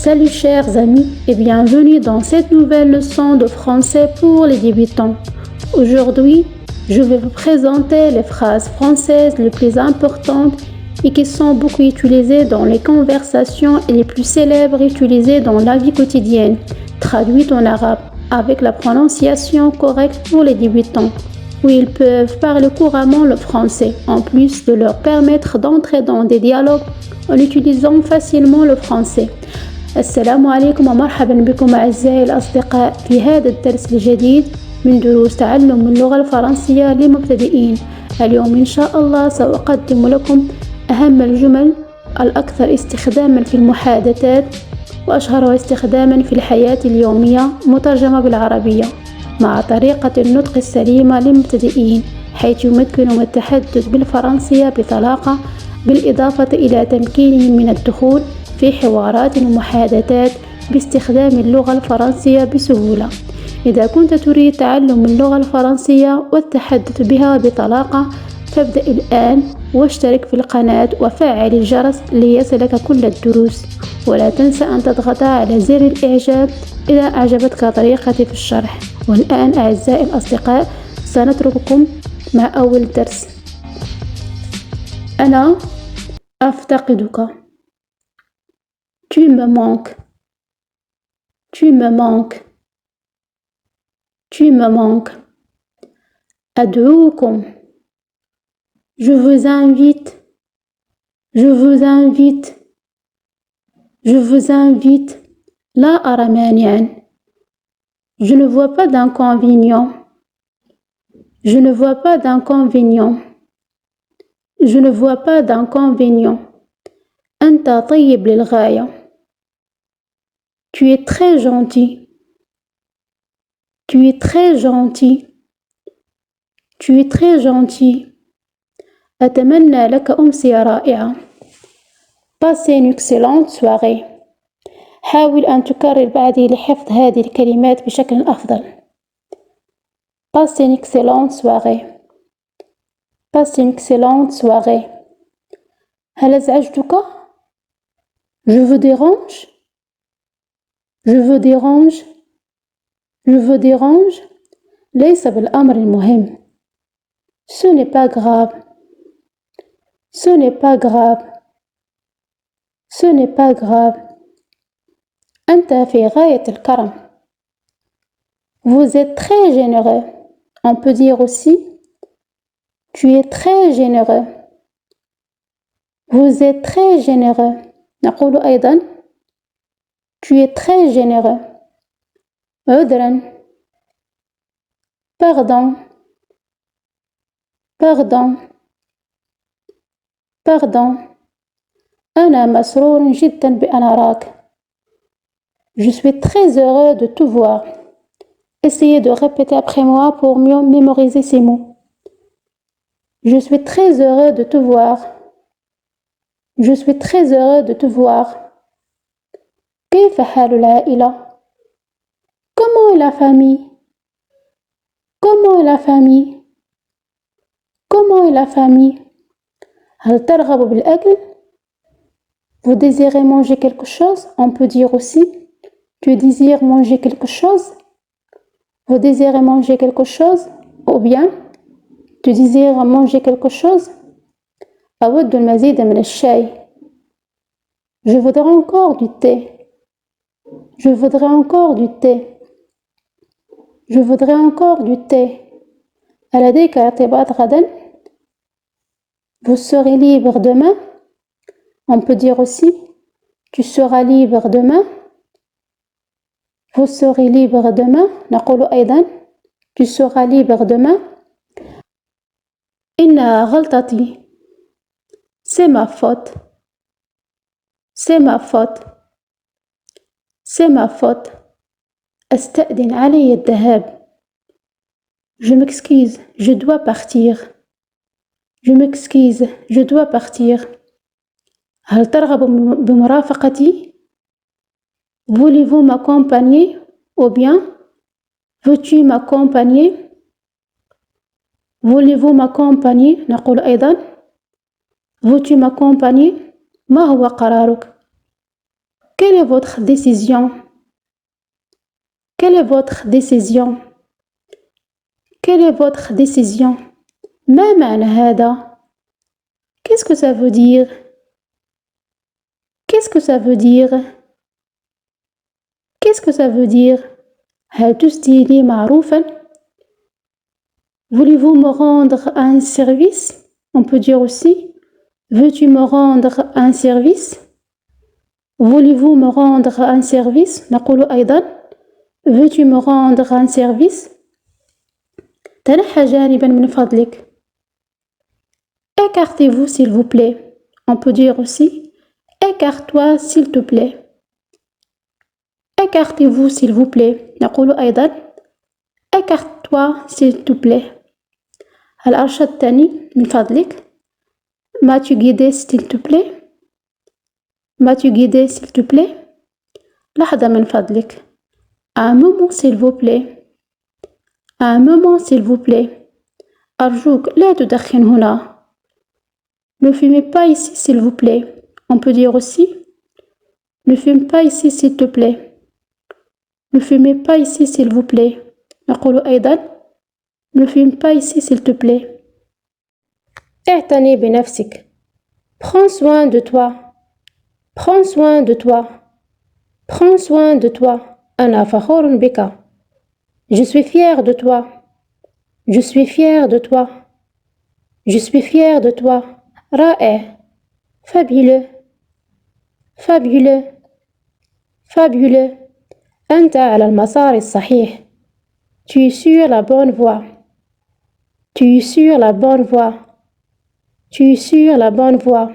Salut chers amis et bienvenue dans cette nouvelle leçon de français pour les débutants. Aujourd'hui, je vais vous présenter les phrases françaises les plus importantes et qui sont beaucoup utilisées dans les conversations et les plus célèbres utilisées dans la vie quotidienne, traduites en arabe avec la prononciation correcte pour les débutants, où ils peuvent parler couramment le français, en plus de leur permettre d'entrer dans des dialogues en utilisant facilement le français. السلام عليكم ومرحبا بكم أعزائي الأصدقاء في هذا الدرس الجديد من دروس تعلم اللغة الفرنسية للمبتدئين. اليوم إن شاء الله سأقدم لكم أهم الجمل الأكثر استخداما في المحادثات وأشهرها استخداما في الحياة اليومية مترجمة بالعربية مع طريقة النطق السليمة للمبتدئين، حيث يمكنهم التحدث بالفرنسية بطلاقة بالإضافة إلى تمكينهم من الدخول في حوارات ومحادثات باستخدام اللغة الفرنسية بسهولة. إذا كنت تريد تعلم اللغة الفرنسية والتحدث بها بطلاقة فابدأ الآن واشترك في القناة وفعل الجرس ليصلك كل الدروس، ولا تنسى أن تضغط على زر الإعجاب إذا أعجبتك طريقتي في الشرح. والآن أعزائي الأصدقاء سنترككم مع أول درس. أنا أفتقدك. Tu me manques. Tu me manques. Tu me manques. أدعوكم. Je vous invite. Je vous invite. Je vous invite. لا أرى مانعا. Je ne vois pas d'inconvénient. Je ne vois pas d'inconvénient. Je ne vois pas d'inconvénient. أنت طيب للغاية. Tu es très gentil. Tu es très gentil. Tu es très gentil. أتمنى لك أمسية رائعة. Passe une excellente soirée. حاول أن تكرر بعدي لحفظ هذه الكلمات بشكل أفضل. Passe une excellente soirée. Passe une excellente soirée. هل أزعجتك؟ Je vous dérange? Je vous dérange? Je vous dérange? ليس بالأمر المهم. Ce n'est pas grave. Ce n'est pas grave. Ce n'est pas grave. أنت في غاية الكرم. Vous êtes très généreux. On peut dire aussi tu es très généreux. Vous êtes très généreux. نقول أيضا tu es très généreux. عذرا. Pardon. Pardon. Pardon. أنا مسرور جدا بأن أراك. Je suis très heureux de te voir. Essayez de répéter après moi pour mieux mémoriser ces mots. Je suis très heureux de te voir. Je suis très heureux de te voir. كيف حال العائلة? Comment est la famille? Comment est la famille? Comment est la famille? هل ترغب بالأكل? Vous désirez manger quelque chose? On peut dire aussi tu désires manger quelque chose? Vous désirez manger quelque chose? Ou bien tu désires manger quelque chose? أود المزيد من الشاي. Je voudrais encore du thé. Je voudrais encore du thé. Je voudrais encore du thé. ألديك ارتباط غدا? Vous serez libre demain? On peut dire aussi tu seras libre demain. Vous serez libre demain. نقول أيضا tu seras libre demain. إنها غلطتي. C'est ma faute. C'est ma faute. C'est ma faute. أستأذن علي الذهاب. Je m'excuse, je dois partir. Je m'excuse, je dois partir. هل ترغب بمرافقتي? Voulez-vous m'accompagner? Ou bien veux-tu m'accompagner? Voulez-vous m'accompagner? نقول أيضا veux-tu m'accompagner? ما هو قرارك؟ Quelle est votre décision? Quelle est votre décision? Quelle est votre décision? ما معنى هذا? Qu'est-ce que ça veut dire? Qu'est-ce que ça veut dire? Qu'est-ce que ça veut dire? هل تسديني معروفا? Voulez-vous me rendre un service? On peut dire aussi veux-tu me rendre un service? Voulez-vous me rendre un service? نقول أيضا veux-tu me rendre un service? تنحى جانبا من فضلك. Écartez-vous s'il vous plaît. On peut dire aussi écarte-toi s'il te plaît. Écartez-vous s'il vous plaît. نقول أيضا écarte-toi s'il te plaît. هل أرشدتني من فضلك؟ M'as-tu guidé s'il te plaît? M'as-tu guidé s'il te plaît? لحظة من فضلك. Un moment s'il vous plaît. Un moment s'il vous plaît. أرجوك لا تدخن هنا. Ne fumez pas ici s'il vous plaît. On peut dire aussi ne fume pas ici s'il te plaît. Ne fumez pas ici s'il vous plaît. نقول أيضا ne fume pas ici s'il te plaît. اعتني بنفسك. Prends soin de toi. Prends soin de toi. Prends soin de toi. أنا فخور بك. Je suis fier de toi. Je suis fier de toi. Je suis fier de toi. رائع. Fabuleux. Fabuleux. Fabuleux. أنت على المسار الصحيح. Tu es sur la bonne voie. Tu es sur la bonne voie. Tu es sur la bonne voie.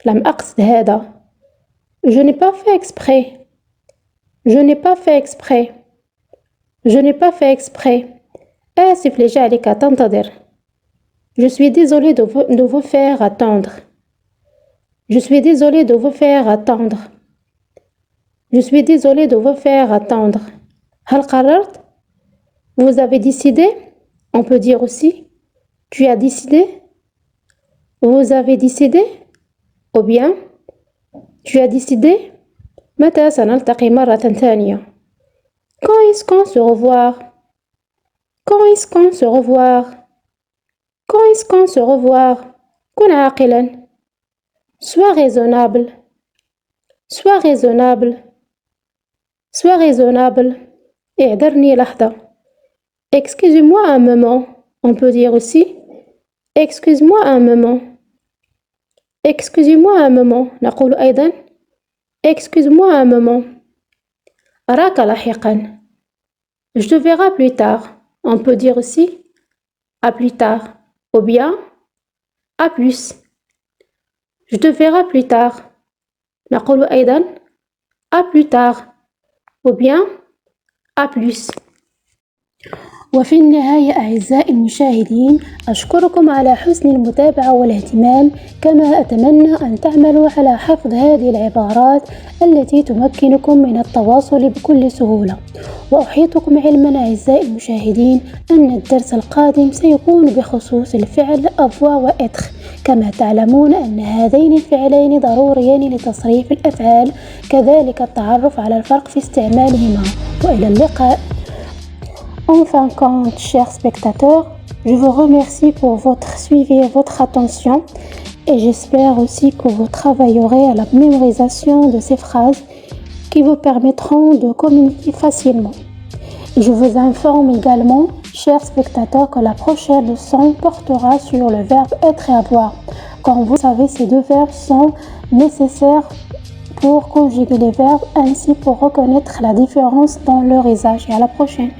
لم أقصد هذا. Je n'ai pas fait exprès. Je n'ai pas fait exprès. Je n'ai pas fait exprès. آسف لجعلك تنتظر. Je suis désolé de vous faire attendre. Je suis désolé de vous faire attendre. Je suis désolé de vous faire attendre. هل قررت? Vous avez décidé? On peut dire aussi tu as décidé? Vous avez décidé? Ou bien tu as décidé? متى سنلتقي مرة ثانية? Quand est-ce qu'on se revoir? Quand est-ce qu'on se revoir? Quand est-ce qu'on se revoir? كن عاقلا. Sois raisonnable. Sois raisonnable. Sois raisonnable. اعذرني لحظة. Excusez-moi un moment. On peut dire aussi excuse-moi un moment. Excusez-moi un moment. نقول أيضا excuse-moi un moment. أراك لاحقا. Je te verrai plus tard. On peut dire aussi à plus tard. Ou bien à plus. Je te verrai plus tard. نقول أيضا à plus tard. Ou bien à plus. وفي النهاية أعزائي المشاهدين أشكركم على حسن المتابعة والاهتمام، كما أتمنى أن تعملوا على حفظ هذه العبارات التي تمكنكم من التواصل بكل سهولة. وأحيطكم علما أعزائي المشاهدين أن الدرس القادم سيكون بخصوص الفعل avoir وêtre، كما تعلمون أن هذين الفعلين ضروريان لتصريف الأفعال، كذلك التعرف على الفرق في استعمالهما. وإلى اللقاء. En fin de compte, chers spectateurs, je vous remercie pour votre suivi et votre attention et j'espère aussi que vous travaillerez à la mémorisation de ces phrases qui vous permettront de communiquer facilement. Je vous informe également, chers spectateurs, que la prochaine leçon portera sur le verbe être et avoir. Comme vous savez, ces deux verbes sont nécessaires pour conjuguer les verbes ainsi pour reconnaître la différence dans leur usage. Et à la prochaine.